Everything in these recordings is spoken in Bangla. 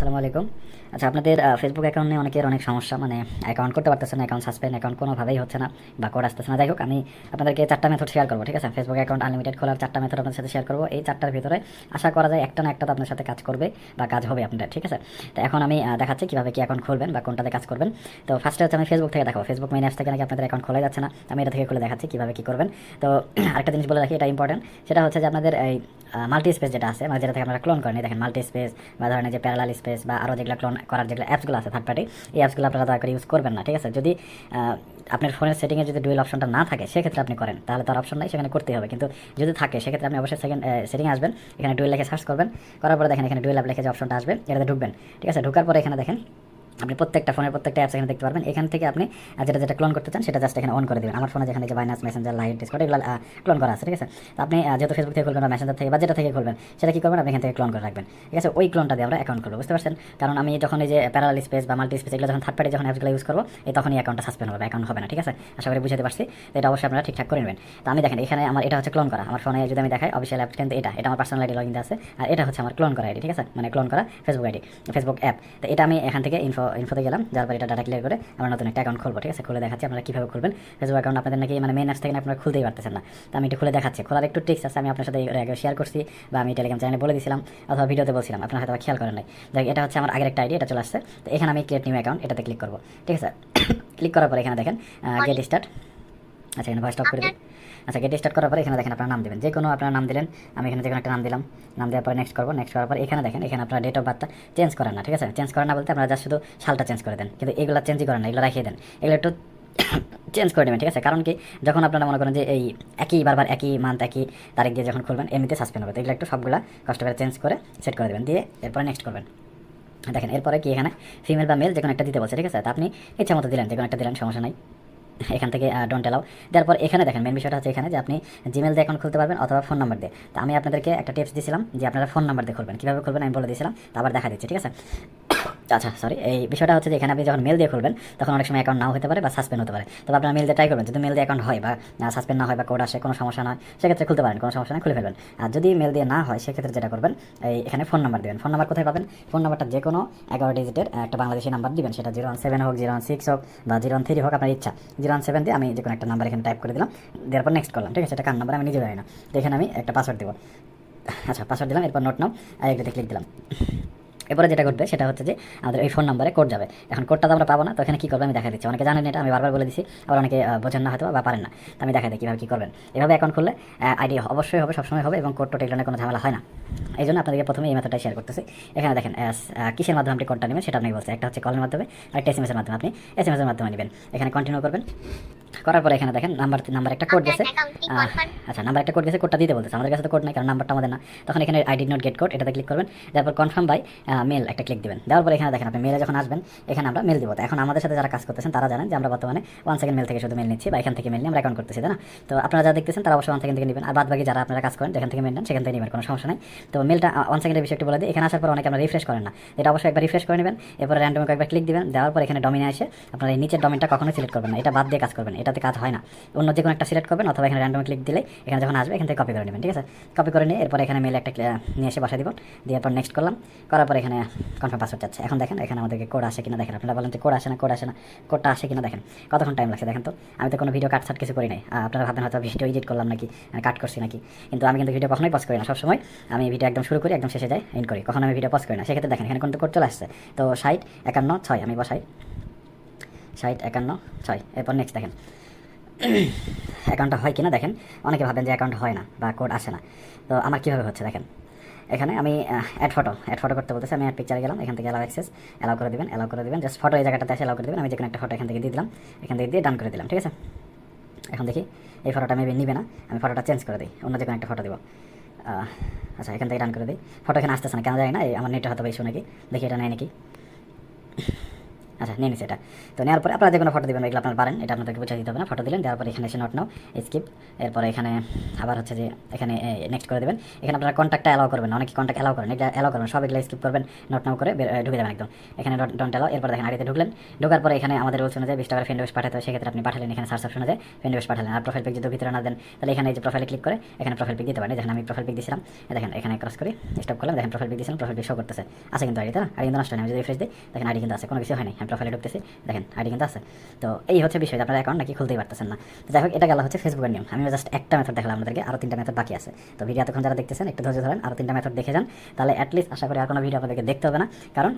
আসসালামু আলাইকুম। আচ্ছা, আপনাদের ফেসবুক অ্যাকাউন্টে অনেকের অনেক সমস্যা, মানে অ্যাকাউন্ট করতে পারতেছে না, অ্যাকাউন্ট সাসপেন্ড, অ্যাকাউন্ট কোনোভাবেই হচ্ছে না বা কোড আসতেছে না। যাই হোক, আমি আপনাদেরকে 4টা মেথড শেয়ার করবো, ঠিক আছে? ফেসবুক অ্যাকাউন্ট আনলিমিটেড খোলার 4টা মেথড আপনাদের সাথে শেয়ার করবো। এই 4টার ভিতরে আশা করা যায় একটা না একটা তো আপনার সাথে কাজ করবে বা কাজ হবে আপনাদের, ঠিক আছে? তো এখন আমি দেখাচ্ছি কীভাবে কি অ্যাকাউন্ট খুলবেন বা কোনটাতে কাজ করবেন। তো ফার্স্টে হচ্ছে আমি ফেসবুক থেকে দেখাবো। ফেসবুক মেইন অ্যাপস থেকে নাকি আপনাদের অ্যাকাউন্ট খোলা যাচ্ছে না, আমি এটা থেকে খুলে দেখাচ্ছি কীভাবে কী করবেন। তো আরেকটা জিনিস বলে রাখি, এটা ইম্পর্টেন্ট। সেটা হচ্ছে যে আপনাদের এই মাল্টি স্পেস যেটা আছে, মানে যেটা থেকে আপনারা ক্লোন করেন, এই দেখেন মাল্টি স্পেস বা ধরেন যে প্যারালাল স্পেস বা আরও যেগুলো ক্লোন করার যেগুলো অ্যাপসগুলো আছে থার্ড পার্টি, এই অ্যাপসগুলো আপনারা দয়া করে ইউজ করবেন না, ঠিক আছে? যদি আপনার ফোনের সেটিংয়ে যদি ডুয়েল অপশনটা না থাকে সেক্ষেত্রে আপনি করেন, তাহলে তার অপশন নাই, সেখানে করতে হবে। কিন্তু যদি থাকে সেক্ষেত্রে আপনি অবশ্যই সেকেন্ড সেটিংয়ে আসবেন, এখানে ডুয়েল লিখে সার্চ করবেন, করার পরে দেখেন এখানে ডুয়েল অ্যাপ লিখে যে অপশনটা আসবে এটাতে ঢুকবেন, ঠিক আছে? ঢোকার পরে এখানে দেখেন আপনি প্রত্যেকটা ফোনের প্রত্যেকটা অ্যাপস এখানে দেখতে পারবেন। এখান থেকে আপনি যেটা যেটা ক্লোন করতে চান সেটা জাস্ট এখানে অন করে দেবেন। আমার ফোনে যেখানে যে বাইনাস, মেসেঞ্জার, লাইট, ডিসকর্ড এগুলো ক্লোন করা আছে, ঠিক আছে? তো আপনি যেহেতু ফেসবুক থেকে খুলবেন বা মেসেঞ্জার থেকে বা যেটা থেকে খুলবেন সেটা কী করবেন, আপনি এখান থেকে ক্লোন করে রাখবেন, ঠিক আছে? ওই ক্লোনটা দিয়ে আমরা অ্যাকাউন্ট করবো, বুঝতে পারছেন? কারণ আমি যখন এই যে প্যারালাল স্পেস বা মাল্টি স্পেস এগুলো যখন থার্ড পার্টি যখন অ্যাপসগুলো ইউজ করবো, এই তখনই অ্যাকাউন্টটা সাসপেন্ড হবে, অ্যাকাউন্ট হবে না, ঠিক আছে? আশা করি বুঝতে পারছি। তো এটা অবশ্যই আপনারা ঠিকঠাক করে নেবেন। তো আমি দেখেন এখানে আমার এটা হচ্ছে ক্লোন করা, আমার ফোনে যদি আমি দেখাই অফিসিয়াল অ্যাপ, কিন্তু এটা আমার পার্সোনাল আইডি লগইন আছে, আর এটা হচ্ছে আমার ক্লোন করা আইডি, ঠিক আছে? মানে ক্লোন করা ফেসবুক আইডি, ফেসবুক অ্যাপ। তো এটা আমি এখান থেকে ইনফোতে গেলাম, যার পর এটা ডাটা ক্লিয়ার করে আমরা নতুন একটা অ্যাকাউন্ট খুলবো, ঠিক আছে? খুলে দেখাচ্ছি আপনারা কীভাবে খুলবেন ফেসবুক অ্যাকাউন্ট। আপনাদের নাকি মানে মেন অ্যাপস থেকে আপনারা খুলতেই পারতেছেন না, তো আমি এটা খুলে দেখাচ্ছি। খোলার একটু ট্রিক্স আছে, আমি আপনার সাথে আগে শেয়ার করছি বা আমি টেলিগ্রাম চ্যানেলে বলে দিয়েছিলাম অথবা ভিডিওতে বলছিলাম, আপনারা হয়তো খেয়াল করেন নাই। দেখ, এটা হচ্ছে আমার আগের একটা আইডি, এটা চলে আসছে। তো এখানে আমি ক্রিয়েট নিউ অ্যাকাউন্ট এটাতে ক্লিক করবো, ঠিক আছে? ক্লিক করার পরে এখানে দেখেন গেট স্টার্ট। আচ্ছা, এখানে ভয়েস স্টপ করে দিই। আচ্ছা, গেট স্টার্ট করার পরে এখানে দেখেন আপনার নাম দেবেন, যে কোনো আপনার নাম দিলেন। আমি এখানে যে কোনো একটা নাম দিলাম, নাম দেওয়ার পরে নেক্সট করবো। নেক্সট করার পর এখানে দেখেন এখানে আপনার ডেট অফ বার্থটা চেঞ্জ করেন না, ঠিক আছে? চেঞ্জ করেন না বলতে আপনারা জাস্ট শুধু সালটা চেঞ্জ করে দেন, কিন্তু এগুলো চেঞ্জই করেন না, এগুলো রাখিয়ে দেন। এগুলো একটু চেঞ্জ করে নেবেন, ঠিক আছে? কারণ কি, যখন আপনারা মনে করেন যে এই একই বারবার একই মান্থ একই তারিখ দিয়ে যখন খুলবেন এমনিতে সাসপেন্ড হবে, তো এগুলো একটু সবগুলা কষ্ট করে চেঞ্জ করে সেট করে দেবেন, দিয়ে এরপরে নেক্সট করবেন। দেখেন এরপরে কি এখানে ফিমেল বা মেল যে কোনো একটা দিতে বলছে, ঠিক আছে? তো আপনি ইচ্ছা মতো দিলেন, যে কোনো একটা দিলেন, সমস্যা নাই। এখান থেকে ডোন্ট অ্যালাউ দেওয়ার পর এখানে দেখেন মেন বিষয়টা হচ্ছে এখানে যে আপনি জিমেল দিয়ে অ্যাকাউন্ট খুলতে পারবেন অথবা ফোন নাম্বার দিয়ে। তো আমি আপনাদেরকে একটা টিপস দিয়েছিলাম যে আপনারা ফোন নাম্বার দিয়ে খুলবেন, কীভাবে খুলবেন আমি বলে দিয়েছিলাম, তো আবার দেখা দিচ্ছি, ঠিক আছে? আচ্ছা, সরি, এই বিষয়টা হচ্ছে যে এখানে আপনি যখন মেল দিয়ে খুলবেন তখন অনেক সময় অ্যাকাউন্ট নাও হতে পারে বা সাসপেন্ড হতে পারে। তবে আপনার মেল দিয়ে ট্রাই করবেন, যদি মেল দিয়ে অ্যাকাউন্ট হয় বা সাসপেন্ড না হয় বা কোড আসে, কোনো সমস্যা নয়, সেক্ষেত্রে খুলতে পারেন, কোনো সমস্যা নয়, খুলে ফেলবেন। আর যদি মেল দিয়ে না হয় সেক্ষেত্রে যেটা করবেন, এই এখানে ফোন নাম্বার দেবেন। ফোন নাম্বার কোথায় পাবেন? ফোন নাম্বারটা যে কোনো 11 ডিজিটের একটা বাংলাদেশি নাম্বার দিবেন, সেটা 017 হোক, 016 হোক বা 013 হোক, আপনার ইচ্ছা। 017 দিয়ে আমি যে কোনো একটা নাম্বার এখানে টাইপ করে দিলাম, দেওয়ার পর নেক্সট করলাম, ঠিক আছে? এটা কার নাম্বার আমি নিজে জানি না, তো এখানে আমি একটা পাসওয়ার্ড দেবো। আচ্ছা, পাসওয়ার্ড দিলাম, এরপর নোট নাও আর এগুলোতে ক্লিক দিলাম। এরপরে যেটা ঘটবে সেটা হচ্ছে যে আমাদের এই ফোন নাম্বারে কোড যাবে। এখন কোডটা তো আমরা পাবো না, তো এখানে কী করবে আমি দেখা দিচ্ছি। অনেকে জানেন এটা, আমি বারবার বলে দিচ্ছি, আবার অনেকে বোঝেন না হয়তো বা পারেন না, তো আমি দেখা দিই কীভাবে কী করবেন। এভাবে অ্যাকাউন্ট খুললে আইডি অবশ্যই হবে, সবসময় হবে, এবং কোড টোড এগুলো কোনো ঝামেলা হয় না। এই জন্য আপনাদেরকে প্রথমে এই মেথডটা শেয়ার করতেছি। এখানে দেখেন কিসের মাধ্যমে আপনি কোডটা নেবেন সেটা আপনাকে বলছে। একটা হচ্ছে কলের মাধ্যমে আর একটা এসএমএস এর মাধ্যমে। আপনি এসএমএস এর মাধ্যমে নেবেন, এখানে কন্টিনিউ করবেন। করার পরে এখানে দেখেন নাম্বার একটা কোড গেছে। আচ্ছা, নাম্বার একটা কোড গেছে, কোডটা দিতে বলতেছে। আমাদের কাছে তো কোড নাই, কারণ নাম্বারটা আমাদের না। তখন এখানে I did not gate code এটাতে ক্লিক করবেন, তারপর কনফার্ম বাই মেল একটা ক্লিক দিবেন। দেওয়ার পরে এখানে দেখেন আপনি মেলে যখন আসবেন এখানে আমরা মেল দিব। তো এখন আমাদের সাথে যারা কাজ করতেছেন তারা জানেন যে আমরা বর্তমানে 1 সেকেন্ড মেল থেকে শুধু মেল নিচ্ছি বা এখান থেকে মেল নিয়ে আমরা অ্যাকাউন্ট করতেছি, তাই না? তো আপনারা যারা দেখতেছেন তারা অবশ্যই 1 সেকেন্ড থেকে নেবেন, আর বাদ বাকি যারা আপনারা কাজ করেন যেখান থেকে মেল নেন সেখান থেকে নেবেন, কোনো সমস্যা নাই। তো মেলটা 1 সেকেন্ডের বিষয় একটু বলে দিই। এখানে আসার পর অনেকে আমরা রিফ্রেশ করেন না, এটা অবশ্যই একবার রিফ্রেশ করে নেবেন। এরপরে র্যান্ডম একবার ক্লিক দিবেন, দেওয়ার পর এখানে ডোমিনে আসে আপনার এই নিচের ডোমেনটা কখনোই সিলেক্ট করবেন না, এটা বাদ দিয়ে কাজ করবেন, এটাতে কাজ হয় না। অন্য যে কোনো একটা সিলেক্ট করবেন অথবা এখানে র্যান্ডম ক্লিক দিলে এখানে যখন আসবে এখান থেকে কপি করে নেবেন, ঠিক আছে? কপি করে নিয়ে এরপর এখানে মেলে একটা নিয়ে এসে বসাই দিব, দিয়ে পর নেক্সট করলাম। করার পর এখানে কনফার্ম পাসওয়ার্ড যাচ্ছে। এখন দেখেন এখানে আমাদেরকে কোড আসে কিনা দেখেন। আপনারা বলেন যে কোড আসে না, কোড আসে না, কোডটা আসে কিনা দেখেন। কতক্ষণ টাইম লাগছে দেখেন তো। আমি তো কোনো ভিডিও কাট কিছু করি নাই। আপনারা ভাবেন হয়তো ভিডিও এডিট করলাম নাকি, কাট করছি নাকি, কিন্তু আমি কিন্তু ভিডিও কখনোই পজ করি না। সবসময় আমি ভিডিও একদম শুরু করি একদম শেষে যাই এন্ড করি, কখনো আমি ভিডিও পজ করি না। সেক্ষেত্রে দেখেন এখানে কিন্তু কোড চলে আসছে। তো 60 51 6 আমি বসাই, 60 51 6, এরপর নেক্সট দেখেন অ্যাকাউন্টটা হয় কিনা দেখেন। অনেকে ভাবেন যে অ্যাকাউন্ট হয় না বা কোড আসে না, তো আমার কীভাবে হচ্ছে দেখেন। এখানে আমি অ্যাড ফটো করতে বলতেছি। আমি অ্যাড পিকচারে গেলাম, এখান থেকে অ্যালাউ অ্যাক্সেস অ্যালাউ করে দেবেন। জাস্ট ফটো এই জায়গাটাতে এসে অ্যালাউ করে দেবেন। আমি যে কোনো একটা ফটো এখান থেকে দিয়ে দিলাম, এখান থেকে দিয়ে ডান করে দিলাম, ঠিক আছে? এখন দেখি এই ফটোটা মেবি নিবে না, আমি ফটোটা চেঞ্জ করে দিই, অন্য যে কোনো একটা ফটো দেবো। আচ্ছা, এখান থেকে ডান করে দিই। ফটো এখানে আসতেছে না কেন জানি না, আমার নেটে হয়তো ইস্যু নাকি, দেখি এটা নেয় নাকি। আচ্ছা নিয়ে নিচ্ছে এটা। তো নেওয়ার পরে আপনারা যে কোনো ফটো দেবেন, এগুলো আপনার পারেন, এটা আপনাদেরকে বুঝিয়ে দিতে হবে না। ফটো দিলেন, দেওয়ার পরে এখানে এসে নট নাও স্কিপ, এরপরে এখানে আবার হচ্ছে যে এখানে নেক্সট করে দেবেন। এখানে আপনারা কন্ট্যাক্টটা অ্যালাউ করবেন, অনেকে কন্ট্যাক্ট অ্যালাউ করেন, এটা অ্যালাউ করবেন, সব এগুলো স্কিপ করবেন, নট নাও করে ঢুকে যাবেন একদম। এখানে ডন্ট অ্যালাউ, এরপর দেখেন আইডিতে ঢুকলেন, ঢোকার পরে এখানে আমাদের রুলস অনুযায়ী 20 টাকার ফ্রেন্ড রিকোয়েস্ট পাঠাতে হয়, সেক্ষেত্রে আপনি পাঠালেন, এখানে সার্চ অপশনে যায় ফ্রেন্ড রিকোয়েস্ট পাঠালেন। আর প্রোফাইল পিক যদি ভিতরে না দেন তাহলে এখানে এই যে প্রোফাইলে ক্লিক করে এখানে প্রোফাইল পিক দিতে পারেন। দেখেন আমি প্রোফাইল পিক দিয়েছিলাম, দেখেন এখানে ক্রস করি স্টপ করলাম, দেখেন প্রোফাইল পিক দিয়েছিলাম, প্রোফাইল পিক শো করতেছে, আছে কিন্তু আইডি, তাই না? আইডি কিন্তু নষ্ট হয় না, আমি যদি রিফ্রেশ দিই দেখেন আইডি কিন্তু আছে, কোনো কিছু হয়নি, আমি প্রোফাইলে ঢুকতেছি দেখেন আইডি কিন্তু আছে। তো এই হচ্ছে বিষয়, আপনার অ্যাকাউন্ট নাকি খুলতেই পারতেছেন না। তো যাই হোক, এটা গেল হচ্ছে ফেসবুকের নিয়ম। আমি জাস্ট একটা মেথড দেখালাম আপনাদেরকে, আরও 3টা মেথড বাকি আছে। তো ভিডিও এতক্ষণ যারা দেখতেছেন একটু ধৈর্য ধরেন, আরও 3টা মেথড দেখে যান, তাহলে অ্যাটলিস্ট আশা করি আর কোনো ভিডিও আপনাদেরকে দেখতে হবে না। কারণ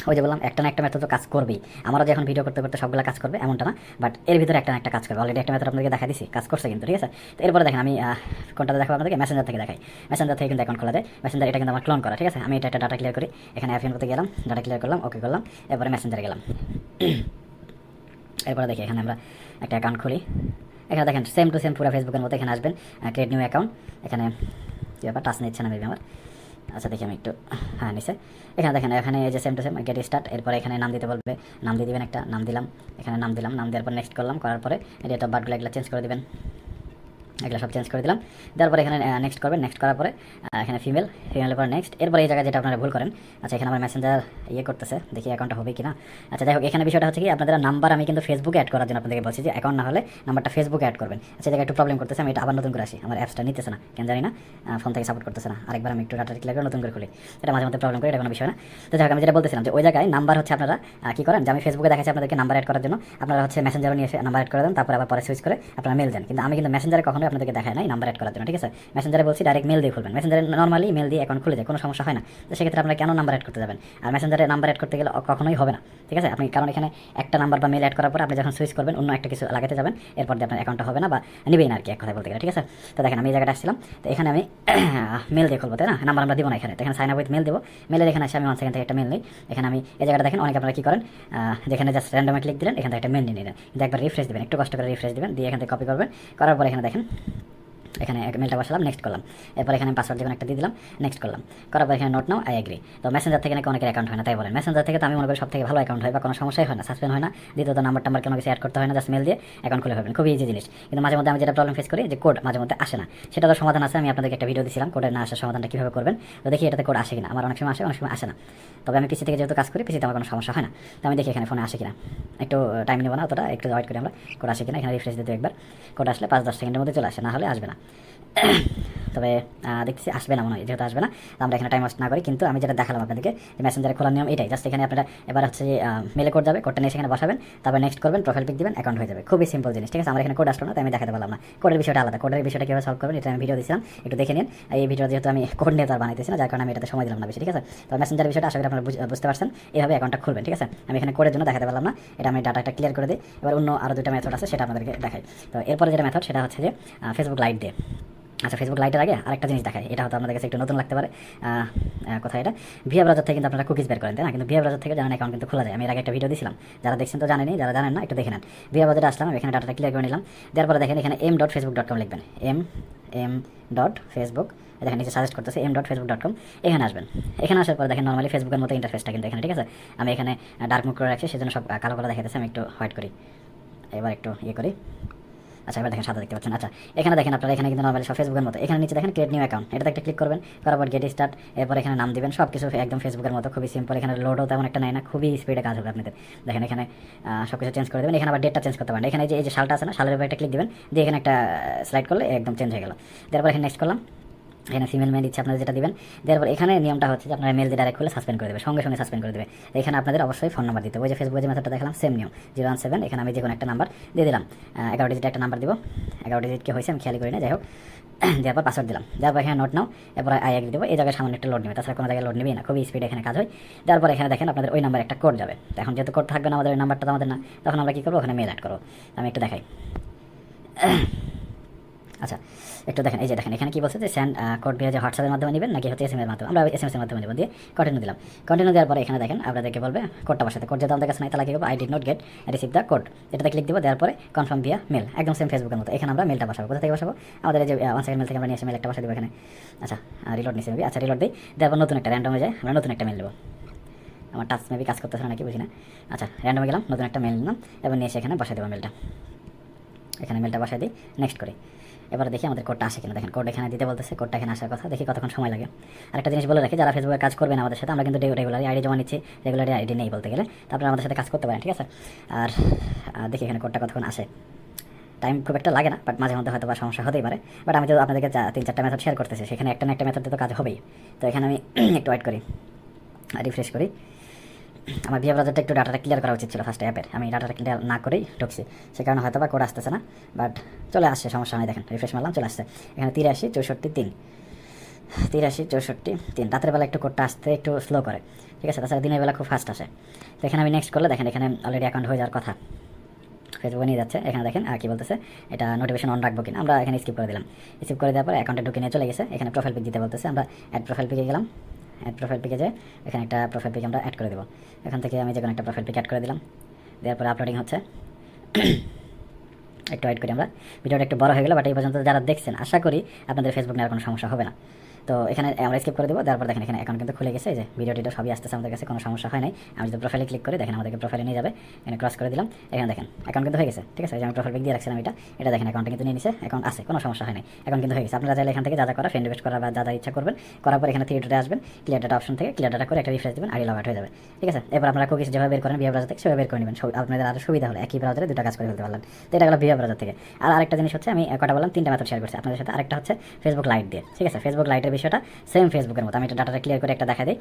ওই যে বললাম, একটা না একটা মেথড তো কাজ করবেই। আমারও যে এখন ভিডিও করতে করতে সবগুলো কাজ করবে এমনটা না, বাট এর ভিতরে একটা না একটা কাজ করবে। অলরেডি একটা মেথড আপনাদেরকে দেখা দিছি, কাজ করছে কিন্তু, ঠিক আছে? তো এরপরে দেখেন আমি কোনটাতে দেখাবো আপনাদেরকে, মেসেঞ্জার থেকে দেখাই। মেসেঞ্জার থেকে কিন্তু অ্যাকাউন্ট খোলা যায়, মেসেঞ্জার এটা কিন্তু আমার ক্লোন করা, ঠিক আছে? আমি এটা একটা ডাটা ক্লিয়ার করি, এখানে অ্যাপ ইনফোতে গেলাম, ডাটা ক্লিয়ার করলাম, ওকে করলাম, এরপরে মেসেঞ্জারে গেলাম। এরপরে দেখি এখানে আমরা একটা অ্যাকাউন্ট খুলি, এখানে দেখেন সেম টু সেম পুরো ফেসবুকের মতো, এখানে আসবেন ক্রিয়েট নিউ অ্যাকাউন্ট, এখানে কী ব্যাপার টাচ নিচ্ছে না মেবি আমার, আচ্ছা দেখি আমি একটু, হ্যাঁ নিচে, এখানে দেখেন এখানে এই যে same to same get start, এরপরে এখানে নাম দিতে বলবে, নাম দিয়ে দিবেন একটা, নাম দিলাম, এখানে নাম দিলাম, নাম দেওয়ার পর নেক্সট করলাম, করার পরে ডেট অফ বার্থগুলো এগুলো চেঞ্জ করে দেবেন, এগুলো সব চেঞ্জ করে দিলাম। দেওয়ার পরে এখানে নেক্সট করবেন, নেক্সট করার পরে এখানে ফিমেলের পরে নেক্সট, এরপরে এই জায়গায় যেটা আপনারা ভুল করেন, আচ্ছা এখানে আমার মেসেঞ্জার করতেছে, দেখি অ্যাকাউন্টটা হবে কি না। আচ্ছা যাই হোক, এখানে বিষয়টা হচ্ছে কি, আপনাদের নাম্বার আমি কিন্তু ফেসবুকে অ্যাড করার জন্য আপনাদেরকে বলছি যে অ্যাকাউন্ট না হলে নাম্বারটা ফেসবুকে অ্যাড করবেন। আচ্ছা জায়গায় একটু প্রবলেম করতেছে, আমি এটা আবার নতুন করে আসি, আমার অ্যাপসটা নিতেছে না কেন জানি না, ফোন থেকে সাপোর্ট করতেছে না। আরেকবার আমি একটু ডাটা ক্লিক করে নতুন করে খুলি, এটা মাঝে মধ্যে প্রবলেম করে, এটা কোনো বিষয় না। তো যাই হোক, আমি যেটা বলতেছিলাম যে ওই জায়গায় নাম্বার হচ্ছে আপনারা কি করেন, যে আমি ফেসবুকে দেখাচ্ছি আপনাদেরকে নাম্বার অ্যাড করার জন্য, আপনারা হচ্ছে মেসেঞ্জারে নিয়ে এসে নাম্বার অ্যাড করে দেন, তারপর আবার পরে সুইচ করে আপনারা মেল দেন। কিন্তু আমি কিন্তু মেসেঞ্জারে কখনোই আপনাদেরকে দেখাই নাই নাম্বার অ্যাড করার জন্য, ঠিক আছে? মেসেঞ্জারে বলছি ডাইরেক্ট মেল দিয়ে খুলবেন, মেসেঞ্জারে নর্মালি মেল দিয়ে অ্যাকাউন্ট খুলে যায়, কোনো সমস্যা হয় না। তো সেক্ষেত্রে আপনারা কেন নাম্বার অ্যাড করতে যাবেন? আর মেসেঞ্জারে নাম্বার অ্যাড করতে গেলে কখনোই হবে না, ঠিক আছে? আপনি কারণ এখানে একটা নাম্বার বা মেল অ্যাড করার পর আপনি যখন সুইচ করবেন অন্য একটা কিছু লাগাতে যাবেন, এরপর দিয়ে আপনার অ্যাকাউন্টটা হবে না বা নেবেই না আর কি, এক কথা বলতে গেলে, ঠিক আছে? তো দেখেন আমি এই জায়গাটা আসছিলাম, তো এখানে আমি মেল দিয়ে খুলবো, তাই না? নাম্বার আমরা দিব না এখানে, তো এখানে সাইন আপ উইথ মেল দেবো, মেলের এখানে আসে আমি 1 সেকেন্ড থেকে একটা মেল নিই। এখানে আমি এই জায়গাটা দেখেন অনেকে আপনারা কী করেন, যেখানে জাস্ট র্যান্ডমে ক্লিক দিলেন, এখান থেকে একটা মেল নিয়ে নিলেন, কিন্তু একবার রিফ্রেশ দেবেন, একটু কষ্ট করে রিফ্রেশ দেবেন, দিয়ে এখান থেকে কপি করবেন, করার পর এখানে দেখেন এখানে মেলটা বসালাম, নেক্সট করলাম, এরপর এখানে পাসওয়ার্ড যেমন একটা দিয়ে দিলাম, নেক্সট করলাম, করার পর এখানে নোট নাও আই এগ্রি। তো মেসেঞ্জার থেকে নাকি অনেকের অ্যাকাউন্ট হয় না, তাই বলেন? মেসেঞ্জার থেকে তো আমি মনে করি সব থেকে ভালো অ্যাকাউন্ট হয়, বা কোনো সমস্যাই হয় না, সাসপেন্ড হয় না, দ্বিতীয়ত নাম্বার টাম্বার কোনো কিছু অ্যাড করতে হয় না, জাস্ট মেল দিয়ে অ্যাকাউন্ট খুলে ফেলবেন, খুবই ইজি জিনিস। কিন্তু মাঝে মধ্যে আমি যেটা প্রবলেম ফেস করি, যে কোড মাঝে মধ্যে আসে না, সেটা তো সমাধান আছে, আমি আপনাদেরকে একটা ভিডিও দিয়েছিলাম কোডের না আসার সমাধানটা কীভাবে করবেন। তো দেখি এটাতে কোড আসে কিনা, আমার অনেক সময় আসে, অনেক সময় আসে না। তবে আমি পিসি থেকে যেহেতু কাজ করি, পিসিতে আমার কোনো সমস্যা হয় না, তো আমি দেখি এখানে ফোনে আসে কিনা, একটু টাইম নেবো না অতটা, একটু ওয়েট করি আমরা, কোড আসে কিনা, এখানে রিফ্রেশ দিতে একবার, কোড আসলে 5-10 সেকেন্ডের মধ্যে চলে আসে, না হলে আসবে না। তবে দেখতেছি আসবে না মনে হয়, যেহেতু আসবে না আমরা এখানে টাইম ওয়েস্ট না করি। কিন্তু আমি যেটা দেখালাম আপনাদেরকে, যে মেসেঞ্জারে খোলার নিয়ম এটাই, জাস্ট এখানে আপনারা এবার হচ্ছে মেলে কোড যাবে, কোডটা নিয়ে সেখানে বসাবেন, তারপর নেক্সট করবেন, প্রোফাইল পিক দিবেন, অ্যাকাউন্ট হয়ে যাবে, খুবই সিম্পল জিনিস, ঠিক আছে? আমার এখানে কোড আসলো না, তাই আমি দেখাতে পারলাম না, কোডের বিষয়টা আলাদা, কোডের বিষয়টা কীভাবে সলভ করবেন এটা আমি ভিডিও দিয়েছিলাম, একটু দেখে নিন। এই ভিডিও যেহেতু আমি কোড নিয়ে তার বানাইতেছি না, যার কারণে আমি এটাতে সময় দিলাম না বেশি, ঠিক আছে? তো মেসেঞ্জারের বিষয়টা আশা করি আপনারা বুঝতে পারছেন, এইভাবে অ্যাকাউন্টটা খুলবেন, ঠিক আছে? আমি এখানে কোডের জন্য দেখাতে পারলাম না, এটা আমি ডাটাটা ক্লিয়ার করে দিই। এবার অন্য আরও 2টা মেথড আছে, সেটা আপনাদেরকে দেখাই। তো এরপরে যেটা মেথড, সেটা হচ্ছে যে ফেসবুক লাইট দিয়ে। আচ্ছা ফেসবুক লাইটের আগে আরেকটা জিনিস দেখায়, এটা হয়তো আপনাদের কাছে একটু নতুন লাগতে পারে। কোথায় এটা, ভিয়া ব্রাউজার থেকে কিন্তু আপনারা কুকিজ বের করেন, তাই না? কিন্তু ভিয়া ব্রাউজার থেকে জানেন অ্যাকাউন্ট কিন্তু খোলা যায়, আমি এর আগে একটা ভিডিও দিয়েছিলাম, যারা দেখছেন তো জানেনি, যারা জানেন না একটু দেখে নেন। ভিয়া ব্রাউজারে আসলাম, এখানে ডাটাটা ক্লিয়ার করে নিলাম, দেওয়ার দেখেন এখানে m.facebook.com লিখবেন, m.facebook, দেখেন নিচে সাজেস্ট করতেছে m.facebook.com, এখানে আসবেন। এখানে আসার পরে দেখেন নর্মালি ফেসবুকের মতো ইন্টারফেসটা কিন্তু এখানে, ঠিক আছে? আমি এখানে ডার্ক মুড করে রাখছি, সেজন্য সব কালো কালো দেখাতেছে, আমি একটু হোয়াইট করি, এবার একটু করি। আচ্ছা এবার দেখেন সাদা দেখতে পাচ্ছেন। আচ্ছা এখানে দেখেন আপনারা, এখানে কিন্তু নর্মালি সব ফেসবুকের মতো, এখানে নিচে দেখেন ক্রিয়েট নিউ অ্যাকাউন্ট, এটাতে একটা ক্লিক করবেন, করার পর গেট স্টার্ট, এরপর এখানে নাম দিবেন, সব কিছু একদম ফেসবুকের মতো, খুবই সিম্পল। এখানে লোডও তেমন একটা নেয় না, খুবই স্পিডে কাজ হবে আপনাদের। দেখেন এখানে সব কিছু চেঞ্জ করে দেবেন, এখানে আবার ডেটটা চেঞ্জ করতে পারেন, এখানে এই যে সালটা আছে না, সালের উপর একটা ক্লিক দিবেন, দিয়ে এখানে একটা স্লাইড করলে একদম চেঞ্জ হয়ে গেল। তারপর এখানে নেক্সট করলাম, এখানে ফিমেল মেল ইচ্ছে আপনারা যেটা দিবেন, দেওয়ার পর এখানে নিয়মটা হচ্ছে যে আপনারা মেল দিয়ে ডাইরেক্ট খুলে সাসপেন্ড করে দেবে, সঙ্গে সঙ্গে সাসপেন্ড করে দেবে। এখানে আপনাদের অবশ্যই ফোন নাম্বার দিতে হবে, ওই যে ফেসবুকে যে মেথডটা দেখালাম সেম নিয়ম, 017, এখানে আমি যে কোনো একটা নাম্বার দিয়ে দিলাম, 11 ডিজিট একটা নাম্বার দিব, 11 ডিজিট কি হয়েছে আমি খেয়াল করি না, যাই হোক। দেওয়ার পর পাসওয়ার্ড দিলাম, দেওয়ার পর এখানে নোট নাও, এরপর আই এগ্রি দেবো, এই জায়গায় সামান্য একটা লোড নেবে, তাছাড়া কোনো জায়গায় লোড নেবেই না, খুবই স্পিড এখানে কাজ হয়। দেওয়ার পর এখানে দেখেন আপনাদের ওই নাম্বার একটা কোড যাবে, এখন যেহেতু কোড থাকবে না আমাদের, ওই নাম্বারটা তো আমাদের না, তখন আমরা কী করবো, ওখানে মেল অ্যাড করবো। আমি একটু দেখাই, আচ্ছা একটু দেখেন, এই যে দেখেন এখানে কি বলছে যে সেন্ড কোড ভিয়া, যে হোয়াটসঅ্যাপের মাধ্যমে নেবেন নাকি হচ্ছে এসএমএস এর মাধ্যমে, আমরা এসএমএস এর মাধ্যমে নেব, দিয়ে কন্টিনিউ দিলাম। কন্টিনিউ দেওয়ার পরে এখানে দেখেন আপনাদেরকে বলবে কোডটা বসাতে, কোড যেটা আমাদের কাছে নাই তাহলে কি করবো, I did not get receive the code, এটাতে ক্লিক দিব, দেওয়ার পরে কনফার্ম ভিয়া মেল, একদম সেম ফেসবুকের মতো। এখানে আমরা মেলটা বসাবো, কোথা থেকে বসাবো, আমাদের এই যে 1 সেকেন্ড মেল থেকে আমরা নিয়ে এসে মেল একটা বসা দিব এখানে। আচ্ছা রিলোড নিচ্ছি, আচ্ছা রিলোড দিই, দেওয়ার পর নতুন একটা র্যান্ডম হয়ে যায়, আমরা নতুন একটা মেল দেবো, আমার টাচ মেবি কাজ করতেছে না নাকি বুঝি না। আচ্ছা র্যান্ডমে গেলাম, নতুন একটা মেল নিলাম, এবার নিয়ে এসে এখানে বসাই দেবো মেলটা। এখানে মেলটা বসাই দিই, নেক্সট করি। এবার দেখি আমাদের কোডটা আসে কিনা। দেখেন কোড এখানে দিতে বলতেছে, কোডটা এখানে আসার কথা, দেখি কতক্ষণ সময় লাগে। আরেকটা জিনিস বলে রাখি, যারা ফেসবুকে কাজ করবেন আমাদের সাথে, আমরা কিন্তু রেগুলারই আইডি জমা নিচ্ছি, রেগুলারই আইডি নেই বলতে গেলে, তারপরে আমাদের সাথে কাজ করতে পারেন, ঠিক আছে। আর দেখি এখানে কোডটা কতক্ষণ আসে। টাইম খুব একটা লাগে না, বাট মাঝে মধ্যে হয়তো বা সমস্যা হতেই পারে। বাট আমি তো আপনাদেরকে 3-4টা মেথড শেয়ার করতেছি, সেখানে একটা না একটা মেথডে তো কাজ হবেই। তো এখানে আমি একটু ওয়েট করি, রিফ্রেশ করি। আমার ভিএ ব্রাউজারটা একটু ডাটাটা ক্লিয়ার করা উচিত ছিল ফার্স্ট অ্যাপের, আমি ডাটাটা ক্লিয়ার না করেই ঢুকছি, সে কারণে হয়তো বা কোড আসতেছে না, বাট চলে আসছে, সমস্যা নেই। দেখেন রিফ্রেশ মারলাম, চলে আসছে এখানে 83 64 3, 83 64 3। রাতের বেলা একটু কোডটা আসতে একটু স্লো করে, ঠিক আছে, তাছাড়া দিনের বেলা খুব ফাস্ট আসে। তো এখানে আমি নেক্সট করলে দেখেন এখানে অলরেডি অ্যাকাউন্ট হয়ে যাওয়ার কথা, ফেসবুকে নিয়ে যাচ্ছে। এখানে দেখেন কী বলতেছে, এটা নোটিফিকেশন অন রাখবো কিনা, আমরা এখানে স্কিপ করে দিলাম। স্কিপ করে দেওয়ার পরে অ্যাকাউন্টে ঢুকে নিয়ে চলে গেছে। এখানে প্রোফাইল পিক দিতে বলতেছে, আমরা অ্যাড প্রোফাইল পিকে গেলাম। অ্যাড প্রোফাইল পিকে যে এখানে একটা প্রোফাইল পিক আমরা অ্যাড করে দেবো। এখান থেকে আমি যে কোনো একটা প্রোফাইল পিক অ্যাড করে দিলাম, দেওয়ার পরে আপলোডিং হচ্ছে। একটু ওয়েট করি আমরা, ভিডিওটা একটু বড় হয়ে গেলো, বাট এই পর্যন্ত যারা দেখছেন আশা করি আপনাদের ফেসবুক নেওয়ার কোনো সমস্যা হবে না। তো এখানে আমরা স্কিপ করে দেবো, তারপর দেখেন এখানে অ্যাকাউন্ট কিন্তু খুলে গেছে, যে ভিডিওটিটা সবই আসতেছে আমাদের কাছে, কোনো সমস্যা হয় নাই। আমি যদি প্রোফাইলে ক্লিক করি দেখেন আমাদেরকে প্রোফাইলে নিয়ে যাবে, এখানে ক্রস করে দিলাম, এখানে দেখেন অ্যাকাউন্ট কিন্তু হয়ে গেছে, ঠিক আছে। যে আমি প্রোফাইল পিক দিয়ে রাখছিলাম এটা দেখেন অ্যাকাউন্টে কিন্তু নিয়ে নিছে, অ্যাকাউন্ট আছে, কোনো সমস্যা হয় নাই, অ্যাকাউন্ট কিন্তু হয়ে গেছে। আপনারা চাইলে এখান থেকে যা যা করা, ফ্রেন্ড রিকোয়েস্ট করা বা যা যা ইচ্ছা করবেন, করার পর এখানে থ্রি ডটে আসবেন, ক্লিয়ার ডাটা অপশন থেকে ক্লিয়ার ডাটা করে একটা রিফ্রেশ দেবেন, আইডি লগ আউট হয়ে যাবে, ঠিক আছে। এবার আপনারা কুকিজ যেভাবে বের করেন ভিএ ব্রাউজার থেকে সেভাবে বের করে নেবেন, আপনাদের আরও সুবিধা হলে একই ব্রাউজারে দুটো কাজ করে ফেলতে পারলেন। তো এটা গেলো ভিএ ব্রাউজার থেকে। আর আরেকটা জিনিস হচ্ছে, আমি কটা বললাম, 3টা মেথড শেয়ার করছি আপনাদের সাথে। আরেকটা হচ্ছে ফেসবুক লাইট দিয়ে, ঠিক আছে। ফেসবুক লাইটের বিষয়টা সেম ফেসবুকের মতো, আমি এটা ডাটাটা ক্লিয়ার করে একটা দেখা দিই।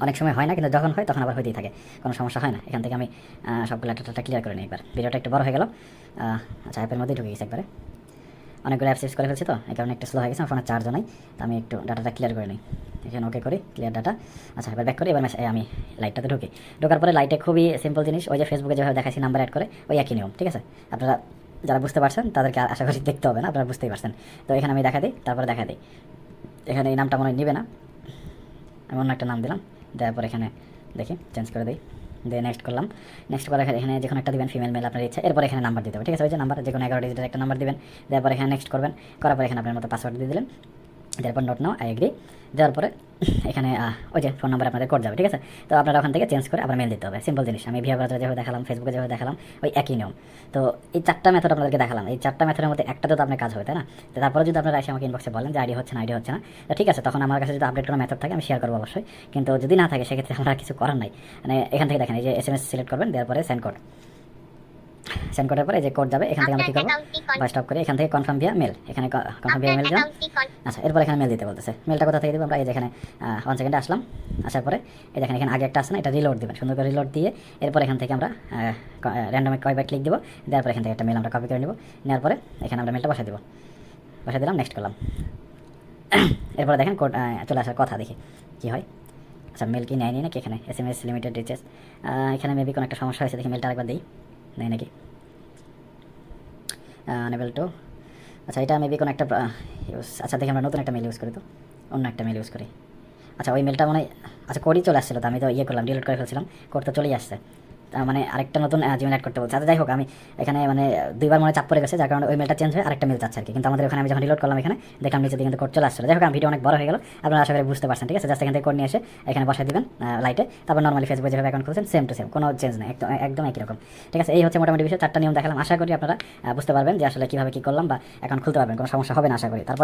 অনেক সময় হয় না, কিন্তু যখন হয় তখন আবার হইতেই থাকে, কোনো সমস্যা হয় না। এখান থেকে আমি সবগুলো ডাটাটা ক্লিয়ার করে নিই। এবার ভিডিওটা একটু বড় হয়ে গেল। আচ্ছা অ্যাপের মধ্যেই ঢুকে গেছে একবারে, অনেকগুলো অ্যাপ ইউজ করে ফেলছি, তো এই কারণে একটু স্লো হয়ে গেছে, আমার ফোনের চার্জও নাই। তো আমি একটু ডাটাটা ক্লিয়ার করে নিই, এখানে ওকে করি, ক্লিয়ার ডাটা। আচ্ছা এবার ব্যাক করি, এবার আমি লাইটটাতে ঢুকি। ঢোকার পরে লাইটে খুবই সিম্পল জিনিস, ওই যে ফেসবুকে যেভাবে দেখাচ্ছি নাম্বার অ্যাড করে, ওই একই নিয়ম, ঠিক আছে। আপনারা যারা বুঝতে পারছেন তাদেরকে আশা করি দেখতে হবে না, আপনারা বুঝতেই পারছেন। তো এখানে আমি দেখা দিই, তারপরে দেখা দিই, এখানে এই নামটা মনে হয় নিবে না, আমি অন্য একটা নাম দিলাম, দেওয়ার পর এখানে দেখি চেঞ্জ করে দিই, দিয়ে নেক্সট করলাম। নেক্সট করে এখানে যে কোনো একটা দিবেন, ফিমেল মেল আপনার ইচ্ছা। এরপর এখানে নাম্বার দিতে হবে, ঠিক আছে। ওই যে নাম্বার, যে কোনো 11 ডিজিটের একটা নাম্বার দিবেন, দেওয়ার পর এখানে নেক্সট করবেন, করার পর এখানে আপনার মতো পাসওয়ার্ড দিয়ে দিলেন, তারপর নোট নাও আই এগ্রি দেওয়ার পরে এখানে ওই যে ফোন নাম্বার আপনাদের কোড যাবে, ঠিক আছে। তো আপনারা ওখান থেকে চেঞ্জ করে আবার মেল দিতে হবে, সিম্পল জিনিস। আমি ভিএ ব্রাউজারে যেভাবে দেখালাম, ফেসবুকে যেভাবে দেখালাম, ওই একই নিয়ম। তো এই 4টা মেথড আপনাদেরকে দেখালাম, এই 4টা মেথডের মধ্যে একটাতে তো আপনার কাজ হবে, তাই না। তো তারপরে যদি আপনারা এসে আমাকে ইনবক্সে বলেন যে আইডি হচ্ছে না, তো ঠিক আছে, তখন আমার কাছে যদি আপডেট কোনো মেথড থাকে আমি শেয়ার করবো অবশ্যই। কিন্তু যদি না থাকে সেক্ষেত্রে আমরা কিছু করার নাই। মানে এখান থেকে দেখেন, এই যে SMS সিলেক্ট করবেন, দেওয়ার পরে সেন্ড কোড, সেন্ড করার পরে এই যে কোড যাবে, এখান থেকে আমরা কী করবো, বা স্টপ করে এখান থেকে কনফার্ম ভিয়া মেল, এখানে কনফার্ম ভিয়া মেল যাও। আচ্ছা এরপর এখানে মেল দিতে বলতেছে, মেলটা কোথা থেকে দেবো আমরা, এই যেখানে 1 সেকেন্ডে আসলাম, আসার পরে এই দেখেন এখানে আগে একটা আসছে না, এটা রিলোড দেবেন, সুন্দর করে রিলোড দিয়ে এরপর এখান থেকে আমরা র্যান্ডমে কয়বার ক্লিক দেবো, দেওয়ার পর এখান থেকে একটা মেল আমরা কপি করে নেব, নেওয়ার পরে এখানে আমরা মেলটা বসাই দেবো, বসাই দিলাম, নেক্সট করলাম। এরপরে দেখেন কোড চলে আসার কথা, দেখি কী হয়। আচ্ছা মেল কি নেয়নি নাকি, এখানে SMS লিমিটেড রিচার্জ, এখানে মেবি কোনো একটা সমস্যা হয়েছে, দেখি মেলটা আরেকবার দিই, নেই নাকি, আনএবল টু। আচ্ছা এটা মেবি কোনো একটা ইউজ, আচ্ছা দেখি আমরা নতুন একটা মেল ইউজ করি, তো অন্য একটা মেল ইউজ করি। আচ্ছা ওই মেলটা মানে, আচ্ছা কোডই চলে আসছিলো, তো আমি তো করলাম, ডিলিট করে ফেলছিলাম, কোড তো চলেই আসছে, মানে আরেকটা নতুন জিমেল অ্যাড করতে বলছে। আচ্ছা যাই হোক, আমি এখানে মানে 2বার মনে চাপ পড়ে গেছে, যার কারণে ওই মেলটা চেঞ্জ হয়ে আরেকটা মেল চাচ্ছে আর কি। কিন্তু আমাদের ওখানে আমি যখন রিলোড করলাম, এখানে দেখলাম নিচে দিকে কিন্তু কোড চলে আসছিল। যাই হোক ভিডিও অনেক বড় হয়ে গেল, আপনারা আশা করি বুঝতে পারছেন, ঠিক আছে। জাস্ট এখান থেকে কোড নিয়ে এসে এখানে বসাই দিবেন লাইটে, তারপর নর্মালি ফেসবুকে যেভাবে অ্যাকাউন্ট খুলছেন সেম টু সেম, কোনো চেঞ্জ নেই, একদম একই রকম, ঠিক আছে। এই হচ্ছে মোটামুটি বিষয়, 4টা নিয়ম দেখালাম, আশা করি আপনারা বুঝতে পারবেন যে আসলে কীভাবে কী করলাম, বা অ্যাকাউন্ট খুলতে পারবেন, কোনো সমস্যা হবে না আশা করি। তারপর